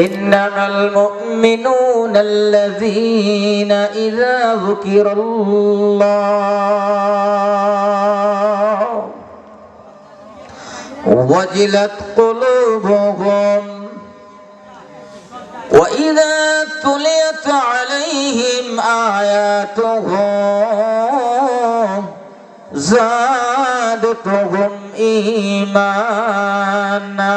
ইন্নামাল মুমিনুনাল্লাযীনা ইযা যুকিরাল্লাহ ওয়াজিলাত কুলুবুহুম ওয়া ইযা তুলিয়াত আলাইহিম আয়াতুহু যাদাতুহুম ঈমানা।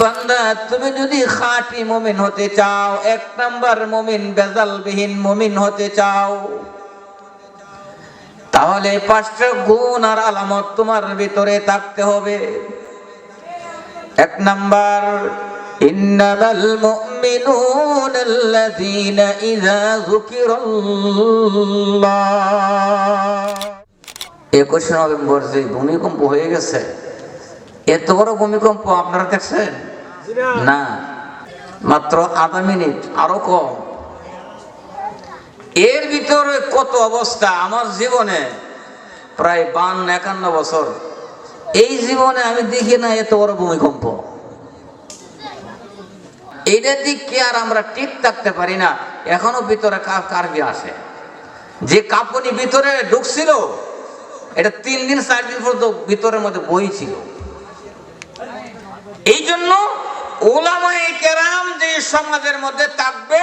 বান্দা, তুমি যদি খাঁটি মুমিন হতে চাও, এক নাম্বার মুমিন, বেজালবিহীন মুমিন হতে চাও, তাহলে 5টা গুণ আর আলামত তোমার ভিতরে থাকতে হবে। এক নাম্বার, ইন্নামাল মুমিনুনাল্লাযীনা ইযা যুকিরাল্লাহ। 21 নভেম্বর যে ভূমিকম্প হয়ে গেছে, এত বড় ভূমিকম্প আপনারা দেখছেন? না, মাত্র আধা মিনিট, আরো কম। এর ভিতরে কত অবস্থা! আমার জীবনে প্রায় 52-51 বছর, এই জীবনে আমি দেখি না এত বড় ভূমিকম্প। এইটার দিকে আর আমরা ঠিক থাকতে পারি না। এখনো ভিতরে কারবি আসে। যে কাঁপুনি ভিতরে ঢুকছিল, এটা 3 দিন 4 দিন পর্যন্ত ভিতরের মধ্যে বই ছিল। এই জন্য উলামায়ে কেরাম যে সমাজের মধ্যে থাকবে,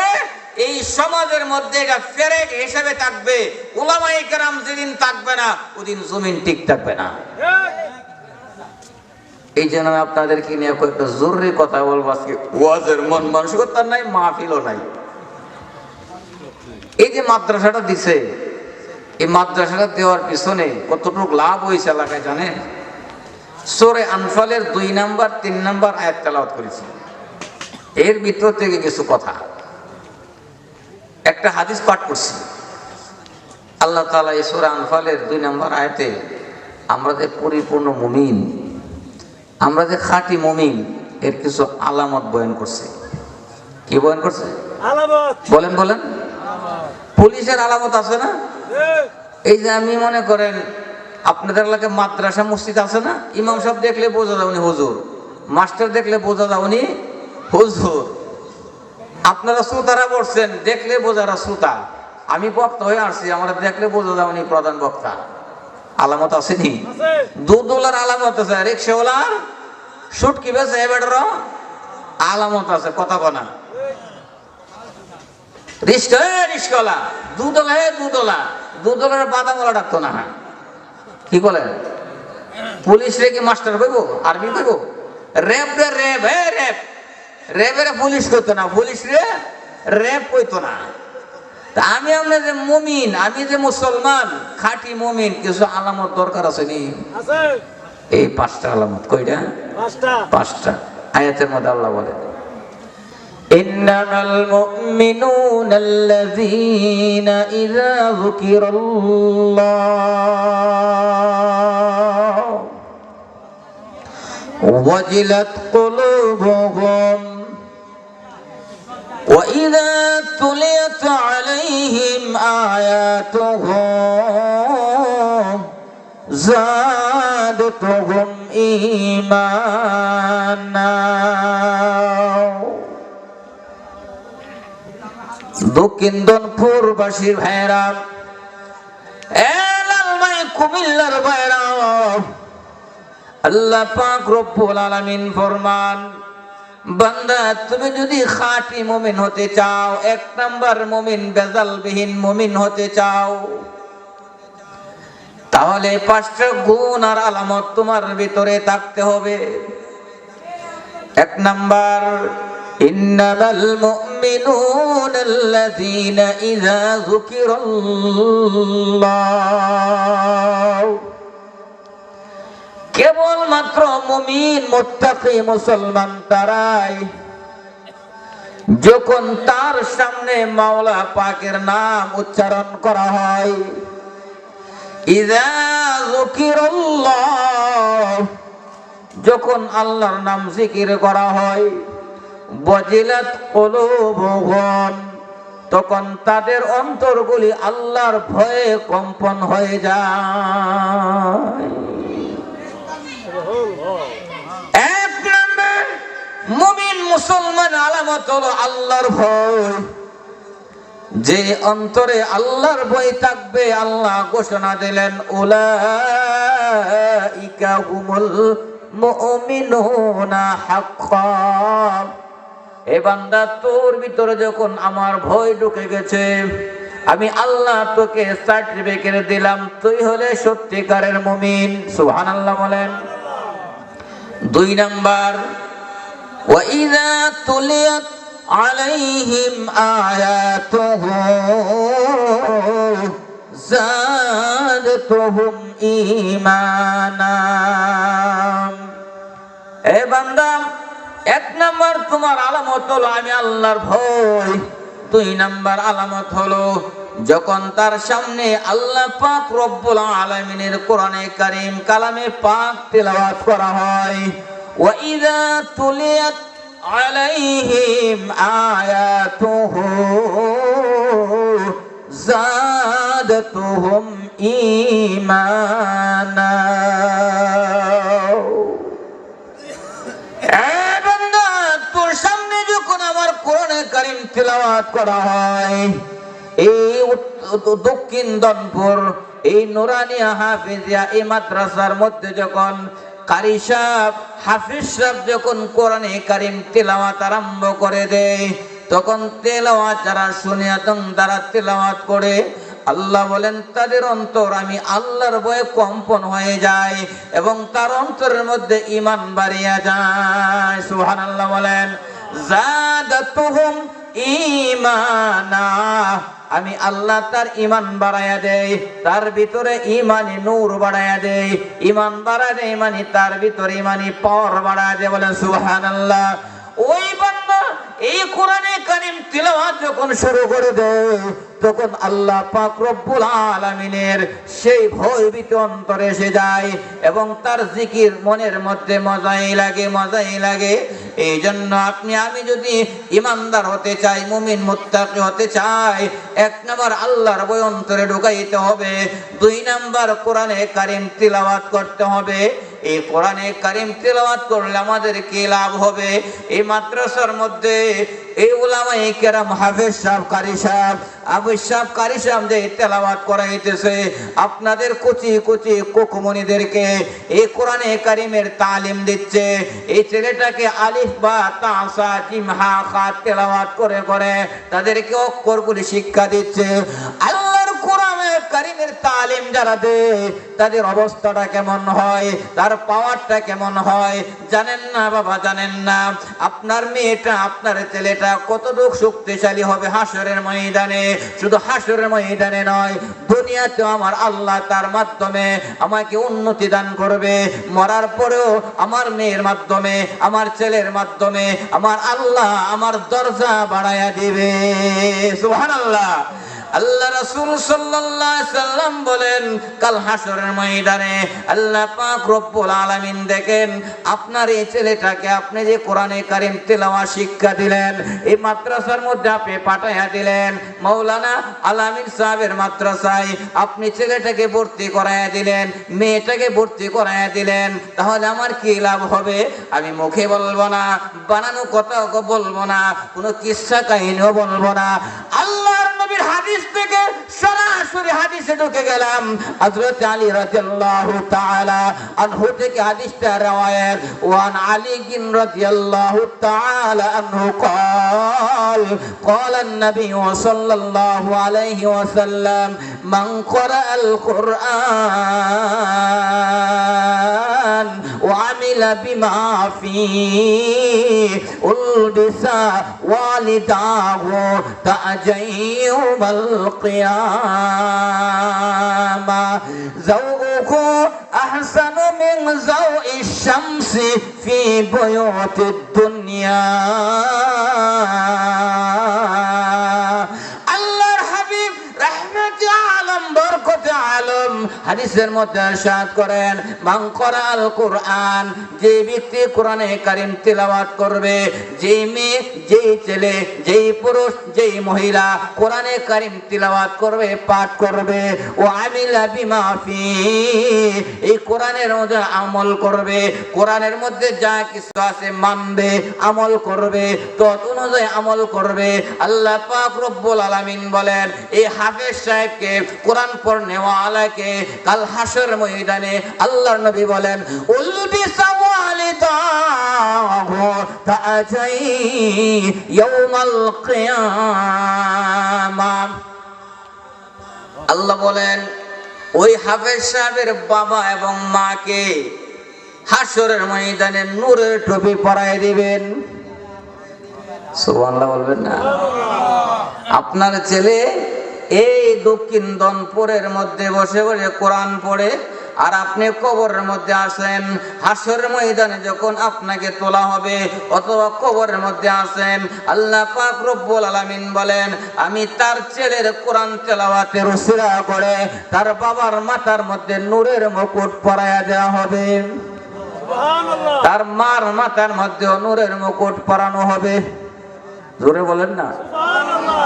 এই সমাজের মধ্যে এটা ফেরেক হিসেবে থাকবে। উলামায়ে কেরাম যেদিন থাকবে না, ওদিন জমিন ঠিক থাকবে না। এই জন্য আমি আপনাদেরকে নিয়ে কয়েকটা জরুরি কথা বলবো আজকে। ওয়াজের মন মানসিকতা নাই, মাহফিলও নাই। এই যে মাদ্রাসাটা দিছে, এই মাদ্রাসাটা দেওয়ার পিছনে কতটুকু লাভ হয়েছে এলাকায় জানেন? সূরা আনফালের 2 নাম্বার 3 নাম্বার আয়াত তেলাওয়াত করেছি। এর ভিতর থেকে কিছু কথা, একটা হাদিস পাঠ করছি। আল্লাহ তাআলা এই সূরা আনফালের 2 নাম্বার আয়াতে আমরা যে পরিপূর্ণ মুমিন, আমরা যে খাঁটি মুমিন, এর কিছু আলামত বয়ান করছে। কি বয়ান করছে? আলামত। বলেন বলেন। পুলিশের আলামত আছে না? এই যে আমি মনে করেন আপনাদের এলাকায় মাদ্রাসা মসজিদ আছে না, ইমাম সাহেব দেখলে বোঝা যাও উনি হুজুর, মাস্টার দেখলে বোঝা যাও উনি হুজুর। আপনারা শ্রোতারা বলছেন, দেখলে বোঝারা শ্রোতা। আমি বক্তা হয়ে আসছি, আমরা দেখলে বোঝা যাও উনি প্রধান বক্তা। আলামত আসেনি? দুধওয়ালার আলামত আছে, রিক্সাওয়ালার সুটকি বেছে এবারের আলামত আছে। কথা বলা রিক্সাওয়ালা, দুধওয়ালা, দুধওয়ালার বাদামওয়ালা ডাকতো না। কি বলেন? পুলিশ রে কি মাস্টার কইব, আর্মি কইব? র্যাব রে র্যাব, র্যাব র্যাবের পুলিশ কইতো না, পুলিশ রে র্যাব কইতো না। তা আমি আমরা যে মুমিন, আমি যে মুসলমান, খাঁটি মুমিন, কিছু আলামত দরকার আছে নি? এই 5টা আলামত। কয়টা? 5টা। আয়াতের মধ্যে আল্লাহ বলে, ইন্নামাল মুমিনুনাল্লাযীনা ইযা যুকিরাল্লাহ ওয়াজিলাত কুলুবুহুম ওয়া ইযা তুলিয়াত আলাইহিম আয়াতুহু যাদাতুহুম ঈমানা। দক্ষিণ দনপুরবাসীর ভাইরা, লালমাই কুমিল্লার ভাইরা, আল্লাহ পাক রব্বুল আলামিন ফরমান, বান্দা তুমি যদি খাঁটি মুমিন হতে চাও, 1 নাম্বার মুমিন, বেজালবিহীন মুমিন হতে চাও, তাহলে 5টা গুণ আর আলামত তোমার ভিতরে থাকতে হবে। 1 নাম্বার, ইন্নামাল মুমিনুনাল্লাযীনা ইযা যুকিরাল্লাহ। কেবলমাত্র মুমিন, মুত্তাকি মুসলমান তারাই, যখন তার সামনে মাওলা পাকের নাম উচ্চারণ করা হয়, ইযা যুকিরাল্লাহ, যখন আল্লাহর নাম জিকির করা হয়, ওয়াজিলাত কুলুবুহুম, তখন তাদের অন্তরগুলি আল্লাহর ভয়ে কম্পন হয়ে যায়। 1 মুমিন মুসলমান আলামত হলো আল্লাহর ভয়। যে অন্তরে আল্লাহর ভয় থাকবে, আল্লাহ ঘোষণা দিলেন উলাইকা হুমুল মুমিনুনা হাক্কান। এ বান্দা, তোর ভিতরে যখন আমার ভয় ঢুকে গেছে, আমি আল্লাহ তোকে সার্টিফিকেট দিলাম, তুই হলে সত্যিকারের মুমিন। সুবহানাল্লাহ বলেন। 2 নাম্বার, ওয়াইযা তুলিয়াত আলাইহিম আয়াতুহু যাদাতুহুম ঈমানা। এ বান্দা, 1 নাম্বার তোমার আলামত হলো আমি আল্লাহর ভয়। 2 নাম্বার আলামত হলো যখন তার সামনে আল্লাহ পাক রব্বুল আলামিনের কোরআনে কারীম কালামে পাক তেলাওয়াত করা হয়, ওয়াইযা তুলিয়াত আলাইহিম আয়াতুহু যাদাতুহুম ঈমানা। তোর সামনে যখন আমার কোরআনে কারীম তেলাওয়াত করা হয়, এই দক্ষিণ দনপুর এই নুরানিয়া হাফিজিয়া এই মাদ্রাসার মধ্যে যখন কারি সাহেব হাফিজ সাহেব যখন কোরআনে কারীম তেলাওয়াত আরম্ভ করে দেয়, তখন তেলাওয়াত যারা শুনে এবং তারা তেলাওয়াত করে, আল্লাহ বলেন তাদের অন্তর আমি আল্লাহর ভয়ে কম্পন হয়ে যায় এবং তার অন্তরের মধ্যে ঈমান বাড়িয়া যায়। সুবহানাল্লাহ বলেন। যাদাতুহুম ঈমানা, আমি আল্লাহ তার ঈমান বাড়ায়া দেই, তার ভিতরে ঈমানি নূর বাড়ায়া দেই। ঈমান বাড়ায় দেই মানে তার ভিতরে ঈমানি পাওয়ার বাড়ায় দেয়। বলেন সুবহানাল্লাহ। ওই বান্দা এই কোরআনে কারীম তিলাওয়াত যখন শুরু করে দেয়, তখন আল্লাহ পাক রব্বুল আলামিনের সেই ভয়ভীত অন্তরে এসে যায় এবং তার জিকির মনের মধ্যে মজাই লাগে, মজাই লাগে। এই জন্য আপনি আমি যদি ইমানদার হতে চাই, মুমিন মুত্তাকি হতে চাই, 1 নাম্বার আল্লাহর ভয় অন্তরে ঢুকাইতে হবে। 2 নাম্বার কোরআনে কারীম তিলাওয়াত করতে হবে। এই কোরআনে কারীম তেলাওয়াত করলে আমাদের কি লাভ হবে? এই মাদ্রাসার মধ্যে এই উলামায়ে কেরাম হাফেজ সাহেব, কারি সাহেব, আবু সাহেব, কারি সাহেব যে তেলাওয়াত করাইতেছে, আপনাদের কুচি কুচি কুকুমনিদেরকে এই কোরআনে কারীমের তালিম দিচ্ছে। এই ছেলেটাকে আলিফ বা তা সা জিম হা খা তেলাওয়াত করে করে তাদেরকে অক্ষরগুলি শিক্ষা দিচ্ছে। আল্লাহর কোরআনে কারীমের তালিম যারা দেয়, তাদের অবস্থাটা কেমন হয়, তার পাওয়ারটা কেমন হয় জানেন না বাবা, জানেন না। আপনার মেয়েটা, আপনার ছেলেটা কতটুকু শক্তিশালী হবে হাসরের ময়দানে। শুধু হাসরের ময়দানে নয়, দুনিয়াতেও আমার আল্লাহ তার মাধ্যমে আমাকে উন্নতি দান করবে। মরার পরেও আমার মেয়ের মাধ্যমে, আমার ছেলের মাধ্যমে আমার আল্লাহ আমার দরজা বাড়ায়া দিবে। সুবহানাল্লাহ। আল্লাহ রাসূল সাল্লাল্লাহু আলাইহি সাল্লাম বলেন, কাল হাসরের ময়দানে আল্লাহ পাক রব্বুল আলামিন দেখেন আপনার এই ছেলেটাকে আপনি যে কোরআনে কারীম তেলাওয়াত শিক্ষা দিলেন, এই মাদ্রাসার মধ্যে আপনি পাঠাইয়া দিলেন, মাওলানা আলামিন সাহেবের মাদ্রাসায় আপনি ছেলেটাকে ভর্তি করাইয়া দিলেন, মেয়েটাকে ভর্তি করাইয়া দিলেন, তাহলে আমার কি লাভ হবে? আমি মুখে বলবো না, বানানো কথাও বলবো না, কোনো কিসসা কাহিনীও বলবো না। আল্লাহর নবীর হাদিস থেকে সরাসরি হাদিসে ঢুকে গেলাম। হযরত আলী রাদিয়াল্লাহু তাআলা আনহু থেকে হাদিসটা রওয়ায়াত। ওয়ান আলী রাদিয়াল্লাহু তাআলা আনহু قال قال النبي صلى الله عليه وسلم من قرأ القرآن وعمل بما فيه ألبس والداه تاجا يوم القيامة زوجه أحسن من زوء الشمس في بيوت الدنيا। হাদিসের মধ্যে ইরশাদ করেন মান ক্বারাআল কুরআন, যে ব্যক্তি কোরআনে কারীম তেলাওয়াত করবে, যেই মেয়ে, যেই ছেলে, যেই পুরুষ, যেই মহিলা কোরআনে কারীম তেলাওয়াত করবে, পাঠ করবে, ও আমিলা বিমা ফি, এই কোরআনের মধ্যে আমল করবে, কোরআনের মধ্যে যা কিছু আছে মানবে, আমল করবে, তত অনুযায়ী আমল করবে, আল্লাহ পাক রব্বুল আলামিন বলেন এই হাফেজ সাহেবকে, কোরআন পড়নেওয়ালাকে কাল হাসর ময়দানে আল্লাহর নবী বলেন উলবিসা ওয়ালিদাহু তাআজাই ইয়াউমাল কিয়ামাহ। আল্লাহ বলেন ওই হাফেজ সাহেবের বাবা এবং মাকে হাসরের ময়দানে নূরের টুপি পরায় দিবেন। সুবহানাল্লাহ বলবেন না? আপনার ছেলে এই দক্ষিণ দনপুরের মধ্যে বসে বসে কোরআন পড়ে, আর আপনি কবরের মধ্যে আসেন, হাসরের ময়দানে যখন আপনাকে তোলা হবে অথবা কবরের মধ্যে আসেন, আল্লাহ পাক রব্বুল আলামিন বলেন আমি তার ছেলের কোরআন তেলাওয়াতের উসিলা করে তার বাবার মাথার মধ্যে নূরের মুকুট পরায়া দেওয়া হবে, সুবহানাল্লাহ। তার মার মাথার মধ্যে নূরের মুকুট পরানো হবে। জোরে বলেন না সুবহানাল্লাহ।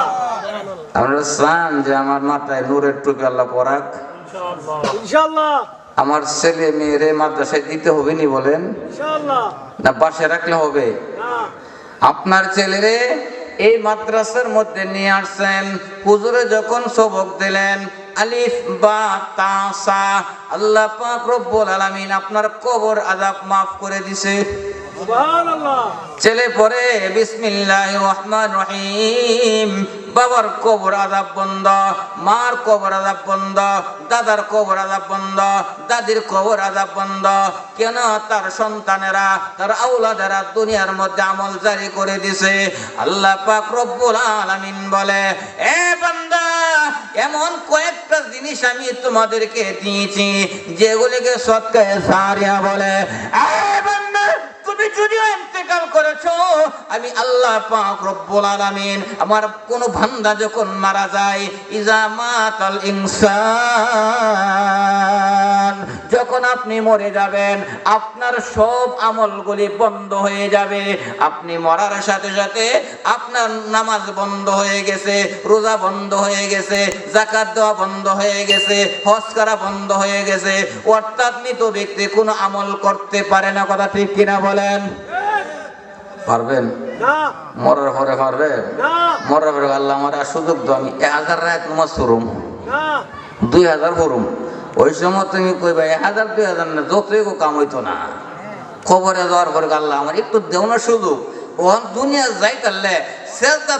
আমরা চান যে আমার মাথায় নূরের টুপি আল্লাহ পরাক, ইনশাআল্লাহ ইনশাআল্লাহ। আমার ছেলে মেয়েরে মাদ্রাসায় দিতে হবে নি বলেন, ইনশাআল্লাহ, না পাশে রাখলে হবে না? আপনার ছেলেরে এই মাদ্রাসার মধ্যে নিয়ে আসছেন, হুজুরে যখন সবক দিলেন আলিফ বা তা সা, আল্লাহ পাক রব্বুল আলামিন আপনার কবর আযাব মাফ করে দিয়েছে, সুবহানাল্লাহ। ছেলে পড়ে বিসমিল্লাহির রহমানির রহিম, বাবার কবর আযাব বন্ধ, মার কবর আযাব বন্ধ, দাদার কবর আযাব বন্ধ, দাদির কবর আযাব বন্ধ। কেন? তার সন্তানেরা, তার আওলাদেরা দুনিয়ার মধ্যে আমল জারি করে দিছে। আল্লাহ পাক রব্বুল আলামিন বলে এ বান্দা, এমন কয়েকটা জিনিস আমি তোমাদেরকে দিয়েছি যেগুলিকে সদকায়ে জারিয়া বলে। এ বান্দা, তুমি যদিও ইন্তেকাল করেছো, আমি আল্লাহ পাক রব্বুল আলামিন আমার কোন বান্দা যখন মারা যায়, ইজা মাতাল ইনসান, যখন আপনি মরে যাবেন আপনার সব আমলগুলি বন্ধ হয়ে যাবে। আপনি মরার সাথে সাথে আপনার নামাজ বন্ধ হয়ে গেছে, রোজা বন্ধ হয়ে গেছে, যাকাত দেওয়া বন্ধ হয়ে গেছে, হজ করা বন্ধ হয়ে গেছে, অর্থাৎ মৃত ব্যক্তি কোনো আমল করতে পারে না। কথা ঠিক কিনা বলেন? পারবেন না? মরার পরে পারবেন না? মরার পরে আল্লাহ আমার সুযোগ দাও, আমি 1000 রাত নামাজ পড়ুম, 2000 পড়ুম। ওই সময় তুমি কইবা 1000 2000 না, যতই কাম হইতো না। খবরে যাওয়ার পরে আল্লাহ আমার একটু দেও না সুযোগ, ও দুনিয়া যাই তাহলে সেজদা